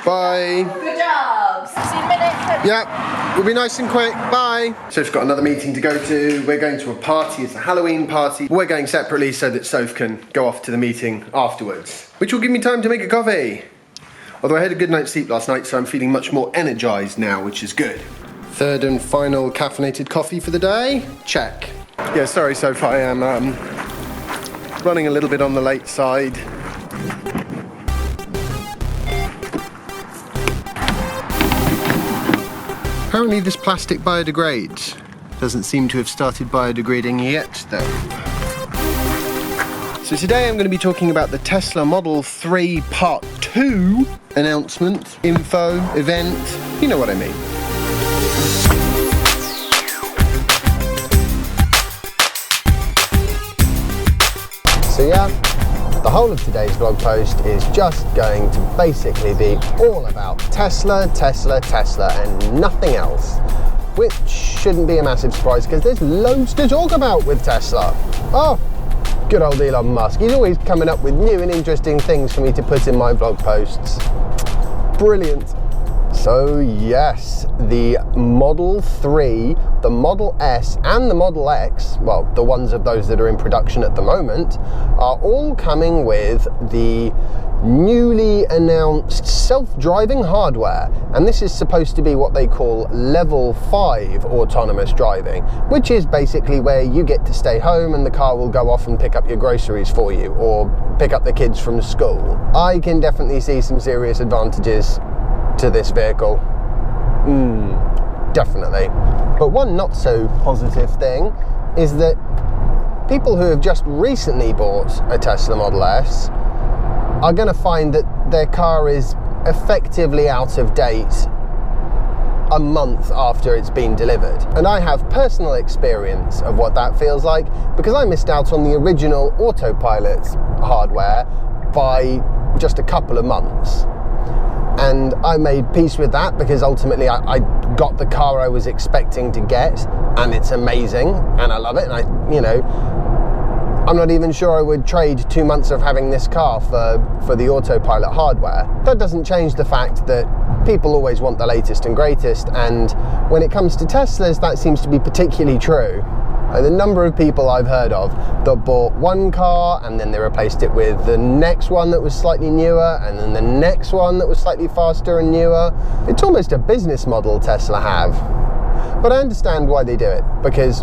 Bye. Good job. 16 minutes. Yeah, we'll be nice and quick. Bye. So we've got another meeting to go to. We're going to a party. It's a Halloween party. We're going separately so that Soph can go off to the meeting afterwards, which will give me time to make a coffee. Although I had a good night's sleep last night, so I'm feeling much more energised now, which is good. Third and final caffeinated coffee for the day. Check. Yeah, sorry, Soph, I am running a little bit on the late side. Apparently this plastic biodegrades. Doesn't seem to have started biodegrading yet, though. So today I'm going to be talking about the Tesla Model 3 Part 2 announcement, info, event, you know what I mean. So yeah, the whole of today's vlog post is just going to basically be all about Tesla, Tesla, Tesla and nothing else. Which shouldn't be a massive surprise because there's loads to talk about with Tesla. Oh, good old Elon Musk. He's always coming up with new and interesting things for me to put in my vlog posts. Brilliant. So yes, the Model 3, the Model S and the Model X, well, the ones of those that are in production at the moment, are all coming with the newly announced self-driving hardware. And this is supposed to be what they call level 5 autonomous driving, which is basically where you get to stay home and the car will go off and pick up your groceries for you or pick up the kids from school. I can definitely see some serious advantages to this vehicle. Definitely. But one not so positive thing is that people who have just recently bought a Tesla Model S are going to find that their car is effectively out of date a month after it's been delivered. And I have personal experience of what that feels like because I missed out on the original autopilot hardware by just a couple of months. And I made peace with that because ultimately I got the car I was expecting to get, and it's amazing and I love it. And I'm not even sure I would trade 2 months of having this car for the autopilot hardware. That doesn't change the fact that people always want the latest and greatest, and when it comes to Teslas, that seems to be particularly true. The number of people I've heard of that bought one car and then they replaced it with the next one that was slightly newer and then the next one that was slightly faster and newer. It's almost a business model Tesla have. But I understand why they do it, because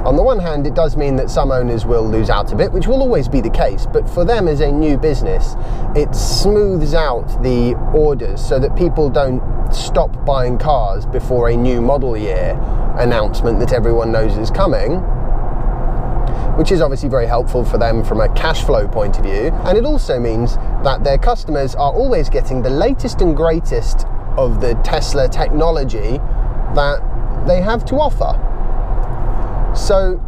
on the one hand it does mean that some owners will lose out a bit, which will always be the case, but for them as a new business it smooths out the orders so that people don't stop buying cars before a new model year announcement that everyone knows is coming, which is obviously very helpful for them from a cash flow point of view. And it also means that their customers are always getting the latest and greatest of the Tesla technology that they have to offer. So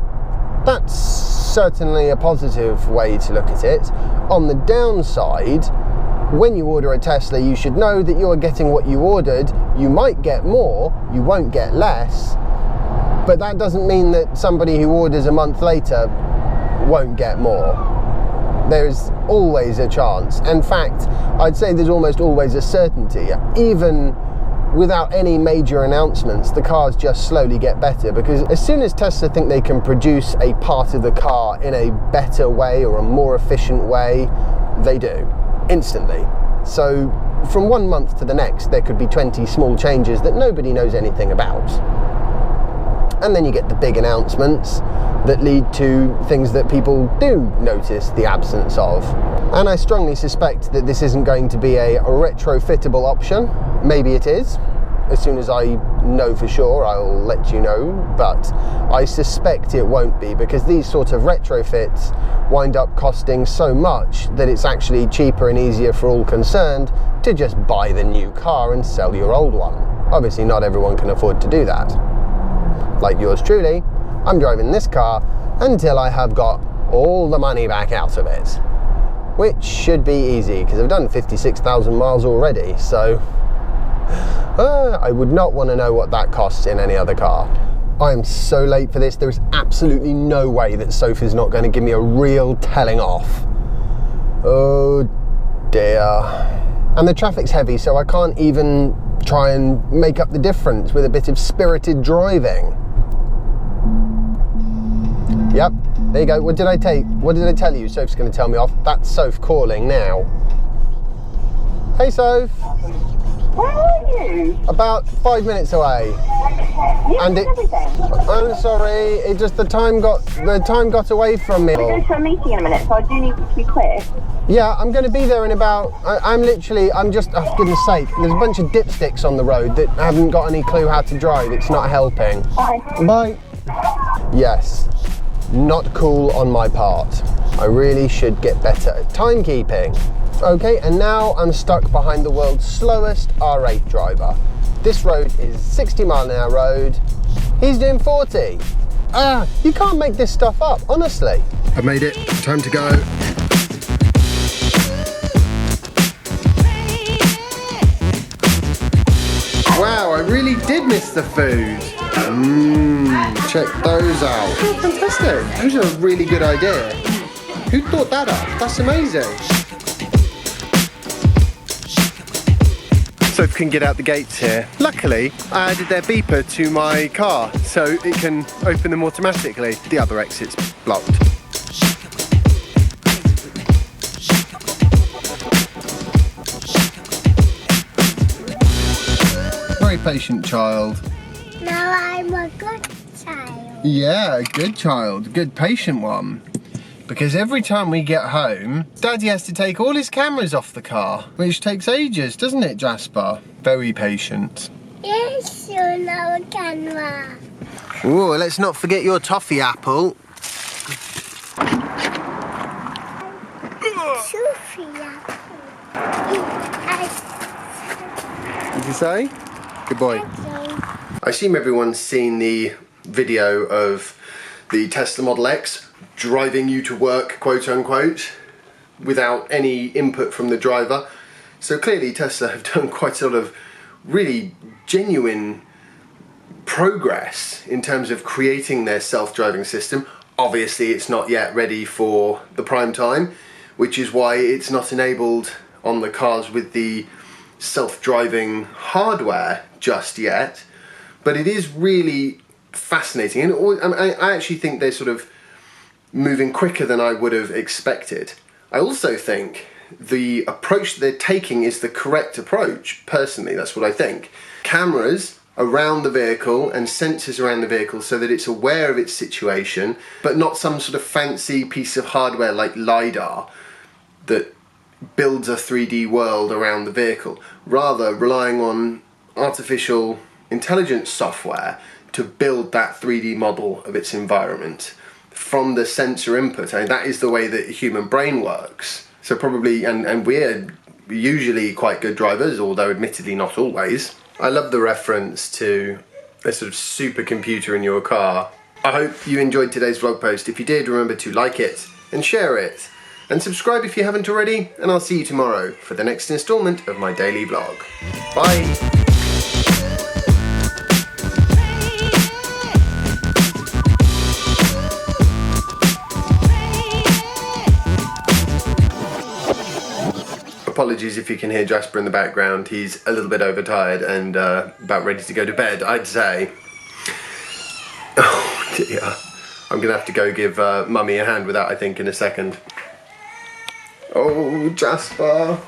that's certainly a positive way to look at it. On the downside, when you order a Tesla, you should know that you're getting what you ordered. You might get more, you won't get less, but that doesn't mean that somebody who orders a month later won't get more. There's always a chance. In fact, I'd say there's almost always a certainty. Even without any major announcements, the cars just slowly get better, because as soon as Tesla think they can produce a part of the car in a better way or a more efficient way, they do, instantly. So from 1 month to the next, there could be 20 small changes that nobody knows anything about. And then you get the big announcements that lead to things that people do notice the absence of. And I strongly suspect that this isn't going to be a retrofittable option. Maybe it is. As soon as I know for sure, I'll let you know, but I suspect it won't be, because these sort of retrofits wind up costing so much that it's actually cheaper and easier for all concerned to just buy the new car and sell your old one. Obviously not everyone can afford to do that. Like yours truly, I'm driving this car until I have got all the money back out of it, which should be easy because I've done 56,000 miles already, so I would not want to know what that costs in any other car. I am so late for this. There is absolutely no way that Sophie's not going to give me a real telling off. Oh dear. And the traffic's heavy, so I can't even try and make up the difference with a bit of spirited driving. Yep, there you go. What did I tell you? Soph's going to tell me off. That's Soph calling now. Hey, Soph. Where are you? About 5 minutes away. And I'm sorry. It just the time got away from me. We're going to a meeting in a minute, so I do need you to be quick. Yeah, I'm going to be there in about. I'm just. Oh, for goodness sake! There's a bunch of dipsticks on the road that haven't got any clue how to drive. It's not helping. Bye. Bye. Yes. Not cool on my part. I really should get better at timekeeping. Okay, and now I'm stuck behind the world's slowest R8 driver. This road is 60-mile-an-hour road. He's doing 40. You can't make this stuff up, honestly. I've made it. Time to go. Wow, I really did miss the food. Check those out. Oh, fantastic. Those are a really good idea. Who thought that up? That's amazing. Soph can get out the gates here. Luckily, I added their beeper to my car, so it can open them automatically. The other exit's blocked. Very patient child. Now I'm a good child. Yeah, a good child, good patient one. Because every time we get home, Daddy has to take all his cameras off the car, which takes ages, doesn't it, Jasper? Very patient. Yes, you know, camera. Oh, let's not forget your toffee apple. Sophia. Did you say? Good boy. I assume everyone's seen the video of the Tesla Model X driving you to work, quote unquote, without any input from the driver. So clearly Tesla have done quite a lot of really genuine progress in terms of creating their self-driving system. Obviously it's not yet ready for the prime time, which is why it's not enabled on the cars with the self-driving hardware just yet. But it is really fascinating, and I actually think they're sort of moving quicker than I would have expected. I also think the approach that they're taking is the correct approach, personally, that's what I think. Cameras around the vehicle and sensors around the vehicle so that it's aware of its situation, but not some sort of fancy piece of hardware like LiDAR that builds a 3D world around the vehicle. Rather, relying on artificial intelligence software to build that 3D model of its environment from the sensor input. I mean, that is the way that the human brain works. So probably, and we're usually quite good drivers, although admittedly not always. I love the reference to a sort of supercomputer in your car. I hope you enjoyed today's vlog post. If you did, remember to like it and share it. And subscribe if you haven't already, and I'll see you tomorrow for the next instalment of my daily vlog. Bye! Apologies if you can hear Jasper in the background. He's a little bit overtired and about ready to go to bed, I'd say. Oh dear. I'm gonna have to go give Mummy a hand with that, I think, in a second. Oh, Jasper.